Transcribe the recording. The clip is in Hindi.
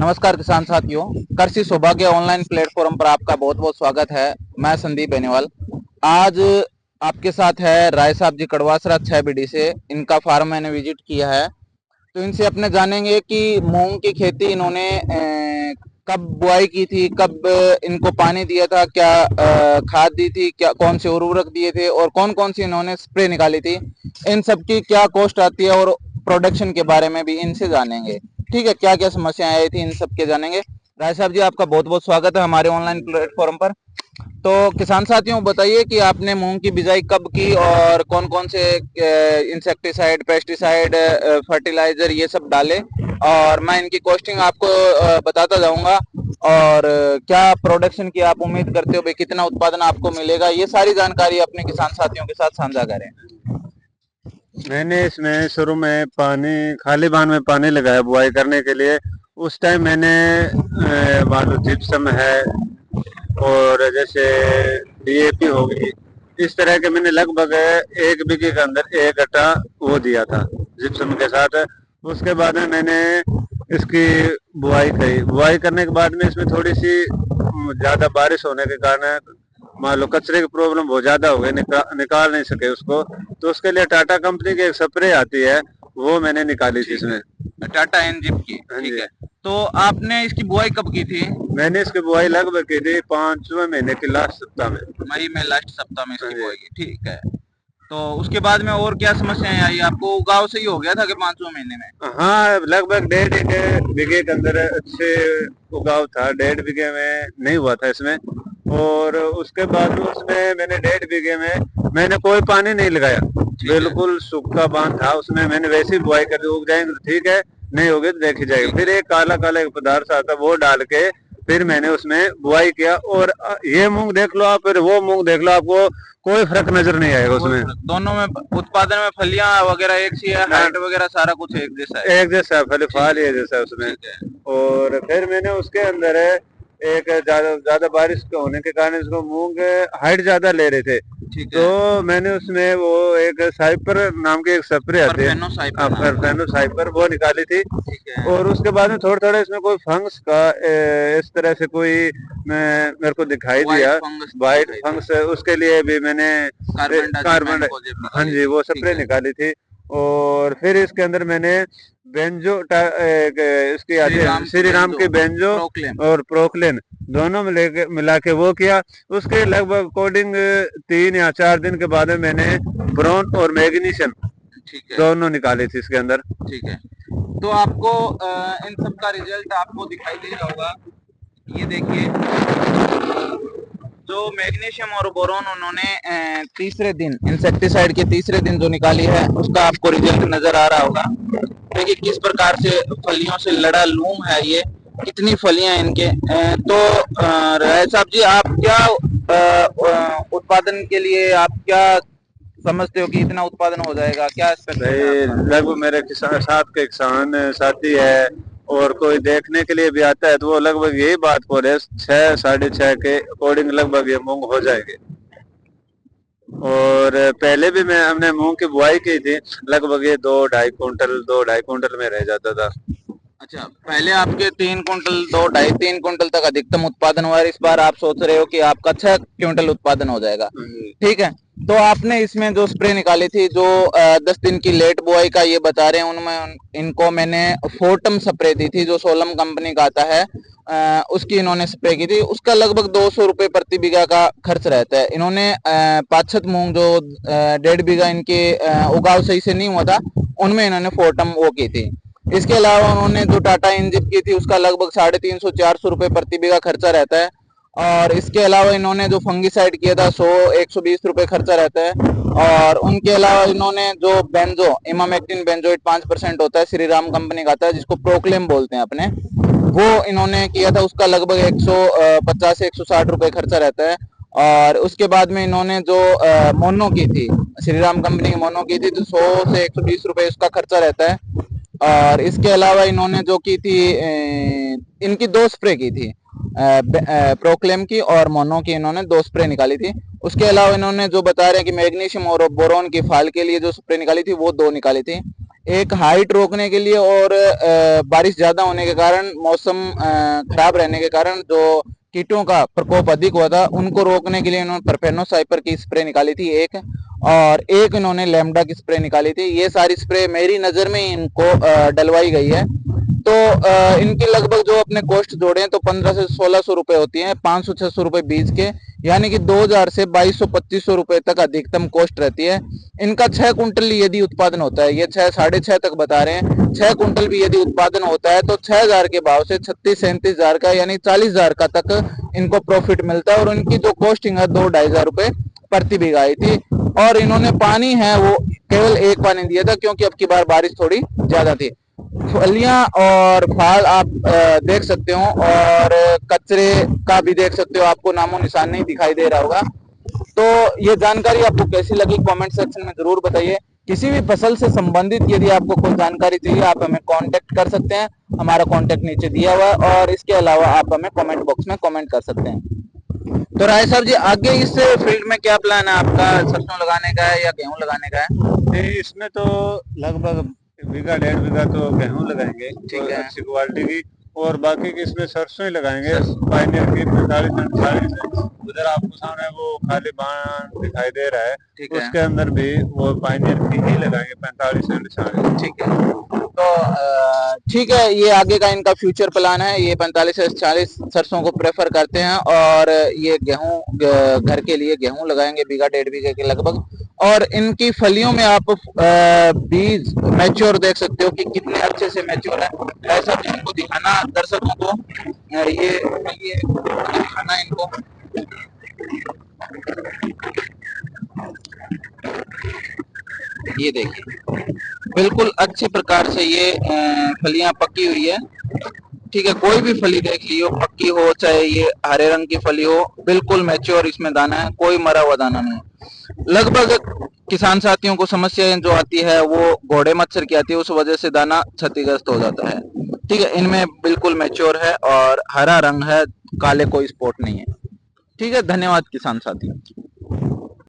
नमस्कार किसान साथियों, कृषि सौभाग्य ऑनलाइन प्लेटफॉर्म पर आपका बहुत बहुत स्वागत है। मैं संदीप बेनीवाल। आज आपके साथ है राय साहब जी कड़वासरा 6 बीडी से। इनका फार्म मैंने विजिट किया है, तो इनसे अपने जानेंगे कि मूंग की खेती इन्होंने कब बुआई की थी, कब इनको पानी दिया था, क्या खाद दी थी, क्या कौन से उर्वरक दिए थे और कौन कौन सी इन्होंने स्प्रे निकाली थी, इन सब की क्या कॉस्ट आती है और प्रोडक्शन के बारे में भी इनसे जानेंगे। ठीक है, क्या क्या समस्याएं आई थी इन सब के जानेंगे। राय साहब जी, आपका बहुत बहुत स्वागत है हमारे ऑनलाइन प्लेटफॉर्म पर। तो किसान साथियों, बताइए कि आपने मूंग की बिजाई कब की और कौन कौन से इंसेक्टिसाइड, पेस्टिसाइड, फर्टिलाइजर ये सब डाले, और मैं इनकी कॉस्टिंग आपको बताता जाऊंगा। और क्या प्रोडक्शन की आप उम्मीद करते हो, भाई कितना उत्पादन आपको मिलेगा, ये सारी जानकारी अपने किसान साथियों के साथ साझा करें। मैंने इसमें शुरू में पानी खाली बान में पानी लगाया बुआई करने के लिए। उस टाइम मैंने मानो जिप्सम है और जैसे डीएपी होगी, इस तरह के मैंने लगभग 1 बीघे के अंदर 1 गट्टा वो दिया था जिप्सम के साथ। उसके बाद में मैंने इसकी बुआई करी। बुआई करने के बाद में इसमें थोड़ी सी ज्यादा बारिश होने के कारण मान लो कचरे की प्रॉब्लम बहुत ज्यादा हो गई, निकाल नहीं सके उसको। तो उसके लिए टाटा कंपनी की एक स्प्रे आती है, वो मैंने निकाली थी इसमें, टाटा एनजिप की। हाँ ठीक जी। है, तो आपने इसकी बुआई कब की थी? मैंने इसकी बुआई लगभग की थी 5वें महीने की लास्ट सप्ताह में, मई में, लास्ट सप्ताह में हाँ इसकी जी। बुआई की। ठीक है, तो उसके बाद में और क्या समस्याएं आई आपको? उगाव सही हो गया था कि 5वें महीने में? हाँ, लगभग 1.5 बीघे के अंदर अच्छे उगाव था। 1.5 बीघे में नहीं हुआ था इसमें। और उसके बाद में उसमें मैंने 1.5 बीघे में मैंने कोई पानी नहीं लगाया, बिल्कुल सूखा बांध था उसमें। मैंने वैसे ही बुआई कर दी, उग जाएंगे तो ठीक है, नहीं होगी तो देखी जाएगी। फिर एक काला काला एक पदार्थ आता वो डाल के फिर मैंने उसमें बुआई किया। और ये मूंग देख लो आप, फिर वो मूंग देख लो, आपको कोई फर्क नजर नहीं आएगा उसमें। दोनों में उत्पादन में फलियां वगैरह एक सी है, हाइट वगैरह सारा कुछ एक जैसा है? एक जैसा फल फाल एक जैसा उसमें। और फिर मैंने उसके अंदर एक ज्यादा ज्यादा बारिश के होने के कारण इसको मूंग हाइट ज्यादा ले रहे थे, तो मैंने उसमें वो एक साइपर नाम की एक स्प्रे आती है, परफेनो साइपर, वो निकाली थी। और उसके बाद में थोड़ा थोड़ा इसमें कोई फंगस का इस तरह से कोई मेरे को दिखाई दिया, वाइट फंगस। उसके लिए भी मैंने कार्बन, हाँ जी, वो स्प्रे निकाली थी। और फिर इसके अंदर मैंने बेंजो इसकी आती है श्री राम की बेंजो और प्रोक्लेन, दोनों मिला के वो किया। उसके लगभग कोडिंग 3 या 4 दिन के बाद में मैंने ब्रोन और मैग्नीशियम दोनों निकाले थे इसके अंदर। ठीक है, तो आपको इन सब का रिजल्ट आपको दिखाई दे रहा होगा। ये देखिए, जो मैग्नीशियम और बोरोन उन्होंने तीसरे दिन, इंसेक्टिसाइड के तीसरे दिन जो निकाली है, उसका आपको रिजल्ट नजर आ रहा होगा। देखिए किस प्रकार से फलियों से लड़ा लूम है ये, कितनी फलियां इनके। तो राय साहब जी, आप क्या उत्पादन के लिए आप क्या समझते हो कि इतना उत्पादन हो जाएगा, क्या लगभग मेरे किसान साथ के किसान साथी है और कोई देखने के लिए भी आता है, तो वो लगभग यही बात बोल रहे 6-6.5 के अकॉर्डिंग लगभग ये मूंग हो जाएंगे। और पहले भी मैं हमने मूंग की बुआई की थी, लगभग ये 2-2.5 कुंटल में रह जाता था। अच्छा, पहले आपके 3 कुंटल, 2-2.5-3 कुंटल तक अधिकतम उत्पादन हुआ है। इस बार आप सोच रहे हो कि आपका 6 क्विंटल उत्पादन हो जाएगा। ठीक है, तो आपने इसमें जो स्प्रे निकाली थी, जो 10 दिन की लेट बुआई का ये बता रहे हैं, उनमें इनको मैंने फोर्टम स्प्रे दी थी, जो सोलम कंपनी का आता है, उसकी इन्होंने स्प्रे की थी। उसका लगभग 200 रुपए प्रति बीघा का खर्च रहता है। इन्होंने 5 मूंग जो 1.5 बीघा इनके उगाव सही से नहीं हुआ था, उनमें इन्होंने फोर्टम वो की थी। इसके अलावा उन्होंने जो टाटा इंजिप की थी, उसका लगभग 350-400 रुपए प्रति बीघा खर्चा रहता है। और इसके अलावा इन्होंने जो फंगिसाइड किया था, 100-120 रुपए खर्चा रहता है। और उनके अलावा इन्होंने जो बेंजो, इमामेक्टिन बेंजोइट 5% होता है, श्री राम कंपनी का आता है, जिसको प्रोक्लेम बोलते हैं अपने, वो इन्होंने किया था। उसका लगभग 150 से 160 रुपए खर्चा रहता है। और उसके बाद में इन्होंने जो मोनो की थी, श्री राम कंपनी की मोनो की थी, तो 100 से 120 रुपए उसका खर्चा रहता है। और इसके अलावा इन्होंने जो की थी, इनकी 2 स्प्रे की थी, प्रोक्लेम की और मोनो की, इन्होंने 2 स्प्रे निकाली थी। उसके अलावा इन्होंने जो बता रहे हैं कि मैग्नीशियम और बोरोन की फाल के लिए जो स्प्रे निकाली थी, वो 2 निकाली थी। एक हाइट रोकने के लिए और बारिश ज्यादा होने के कारण, मौसम खराब रहने के कारण जो कीटों का प्रकोप अधिक हुआ था, उनको रोकने के लिए इन्होंने प्रोफेनोसाइपर की स्प्रे निकाली थी एक, और एक इन्होंने लैम्बडा की स्प्रे निकाली थी। ये सारी स्प्रे मेरी नजर में इनको डलवाई गई है। तो इनके लगभग जो अपने कॉस्ट जोड़े हैं तो 15 से 1600 रुपए होती हैं, 500-600 रुपए बीज के, यानी कि 2000 से 2200-2500 रुपए तक अधिकतम कॉस्ट रहती है। इनका 6 कुंटल यदि उत्पादन होता है, ये 6 6.5 तक बता रहे हैं, 6 कुंटल भी यदि उत्पादन होता है तो 6000 के भाव से 36-37 हजार का, यानी 40,000 का तक इनको प्रॉफिट मिलता है। और इनकी जो कॉस्टिंग है 2-2.5 हजार रुपए प्रति बीघा आई थी। और इन्होंने पानी है वो केवल एक पानी दिया था, क्योंकि अब की बार बारिश थोड़ी ज्यादा थी। फलियां और फल आप देख सकते हो, और कचरे का भी देख सकते हो, आपको नामो निशान नहीं दिखाई दे रहा होगा। तो ये जानकारी आपको कैसी लगी कमेंट सेक्शन में जरूर बताइए। किसी भी फसल से संबंधित यदि आपको कोई जानकारी चाहिए, आप हमें कांटेक्ट कर सकते हैं, हमारा कांटेक्ट नीचे दिया हुआ है, और इसके अलावा आप हमें कमेंट बॉक्स में कमेंट कर सकते हैं। तो राय साहब जी, आगे इस फील्ड में क्या प्लान है आपका? सरसों लगाने का है या गेहूं लगाने का है? इसमें तो लगभग बीघा 1.5 बीघा तो गेहूं लगाएंगे, ठीक है। अच्छी क्वालिटी की, और बाकी की इसमें सरसों ही लगाएंगे। पायनियर की 45-48 उधर आपको सामने वो खाली बाण दिखाई दे रहा है, ठीक है। उसके अंदर भी वो पायनियर की ही लगाएंगे 45-48। ठीक है। तो ठीक है, ये आगे का इनका फ्यूचर प्लान है। ये 45 से 40 सरसों को प्रेफर करते हैं, और ये गेहूं घर के लिए गेहूं लगाएंगे बीघा 1.5 बीघे के लगभग। और इनकी फलियों में आप बीज मैच्योर देख सकते हो कि कितने अच्छे से मैच्योर है। ऐसा इनको दिखाना दर्शकों को, ये दिखाना इनको। ये देखिए, बिल्कुल अच्छी प्रकार से ये फलियां पकी हुई है। ठीक है, कोई भी फली देख लियो, पक्की हो चाहे ये हरे रंग की फली हो, बिल्कुल मैच्योर इसमें दाना है, कोई मरा हुआ दाना नहीं है। लगभग किसान साथियों को समस्या जो आती है वो घोड़े मच्छर की आती है, उस वजह से दाना क्षतिग्रस्त हो जाता है। ठीक है, इनमें बिल्कुल मैच्योर है और हरा रंग है, काले कोई स्पॉट नहीं है। ठीक है, धन्यवाद किसान साथी।